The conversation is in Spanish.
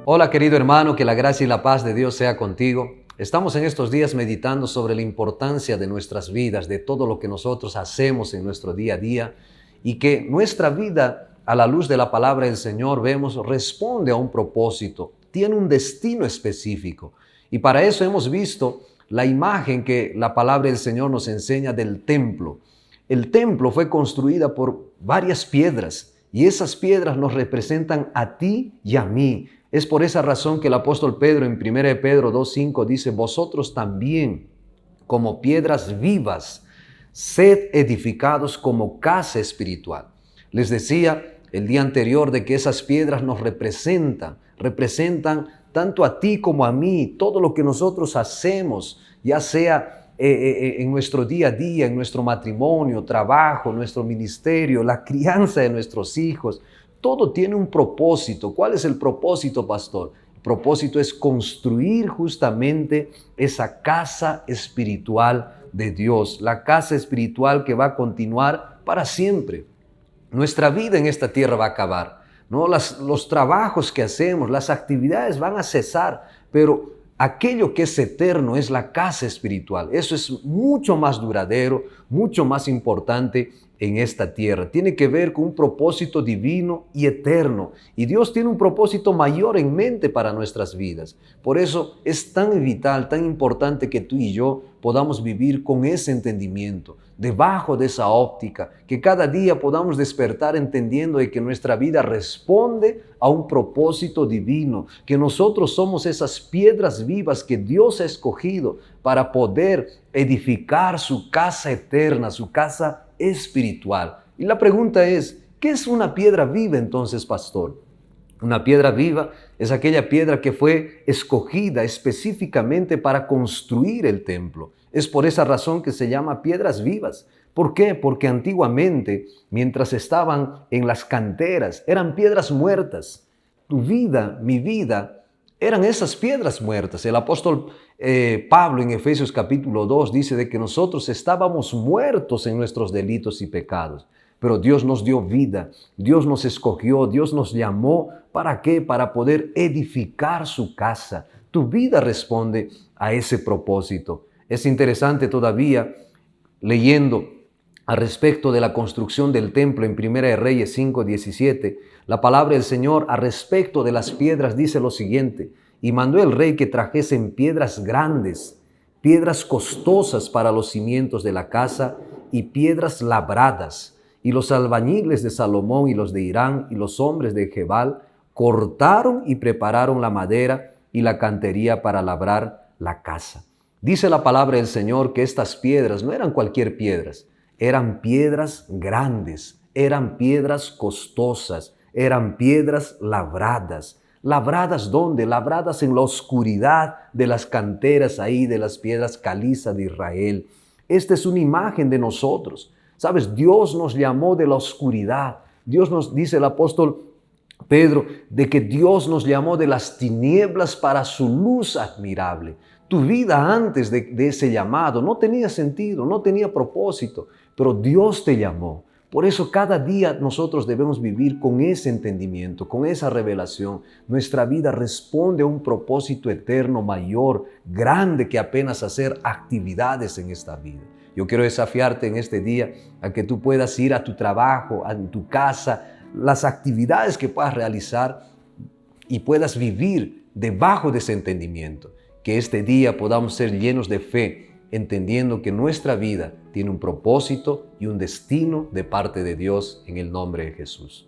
Hola querido hermano, que la gracia y la paz de Dios sea contigo. Estamos en estos días meditando sobre la importancia de nuestras vidas, de todo lo que nosotros hacemos en nuestro día a día y que nuestra vida, a la luz de la palabra del Señor, vemos, responde a un propósito, tiene un destino específico. Y para eso hemos visto la imagen que la palabra del Señor nos enseña del templo. El templo fue construida por varias piedras y esas piedras nos representan a ti y a mí. Es por esa razón que el apóstol Pedro en 1 Pedro 2:5 dice: vosotros también, como piedras vivas, sed edificados como casa espiritual. Les decía el día anterior de que esas piedras nos representan tanto a ti como a mí, todo lo que nosotros hacemos, ya sea en nuestro día a día, en nuestro matrimonio, trabajo, nuestro ministerio, la crianza de nuestros hijos. Todo tiene un propósito. ¿Cuál es el propósito, pastor? El propósito es construir justamente esa casa espiritual de Dios, la casa espiritual que va a continuar para siempre. Nuestra vida en esta tierra va a acabar, ¿no? Los trabajos que hacemos, las actividades van a cesar, pero aquello que es eterno es la casa espiritual. Eso es mucho más duradero, mucho más importante en esta tierra. Tiene que ver con un propósito divino y eterno. Y Dios tiene un propósito mayor en mente para nuestras vidas. Por eso es tan vital, tan importante que tú y yo podamos vivir con ese entendimiento, debajo de esa óptica, que cada día podamos despertar entendiendo de que nuestra vida responde a un propósito divino, que nosotros somos esas piedras vivas que Dios ha escogido para poder edificar su casa eterna, su casa espiritual. Y la pregunta es, ¿qué es una piedra viva entonces, pastor? Una piedra viva es aquella piedra que fue escogida específicamente para construir el templo. Es por esa razón que se llama piedras vivas. ¿Por qué? Porque antiguamente, mientras estaban en las canteras, eran piedras muertas. Tu vida, mi vida, eran esas piedras muertas. El apóstol Pablo en Efesios capítulo 2 dice de que nosotros estábamos muertos en nuestros delitos y pecados. Pero Dios nos dio vida, Dios nos escogió, Dios nos llamó. ¿Para qué? Para poder edificar su casa. Tu vida responde a ese propósito. Es interesante todavía, leyendo al respecto de la construcción del templo en 1 Reyes 5:17, la palabra del Señor al respecto de las piedras dice lo siguiente: y mandó el rey que trajesen piedras grandes, piedras costosas para los cimientos de la casa y piedras labradas. Y los albañiles de Salomón y los de Irán y los hombres de Gebal cortaron y prepararon la madera y la cantería para labrar la casa. Dice la palabra del Señor que estas piedras no eran cualquier piedras, eran piedras grandes, eran piedras costosas, eran piedras labradas. ¿Labradas dónde? Labradas en la oscuridad de las canteras ahí, de las piedras caliza de Israel. Esta es una imagen de nosotros. ¿Sabes? Dios nos llamó de la oscuridad. Dios nos dice el apóstol Pedro de que Dios nos llamó de las tinieblas para su luz admirable. Tu vida antes de ese llamado no tenía sentido, no tenía propósito, pero Dios te llamó. Por eso cada día nosotros debemos vivir con ese entendimiento, con esa revelación. Nuestra vida responde a un propósito eterno mayor, grande que apenas hacer actividades en esta vida. Yo quiero desafiarte en este día a que tú puedas ir a tu trabajo, a tu casa, las actividades que puedas realizar y puedas vivir debajo de ese entendimiento. Que este día podamos ser llenos de fe, entendiendo que nuestra vida tiene un propósito y un destino de parte de Dios en el nombre de Jesús.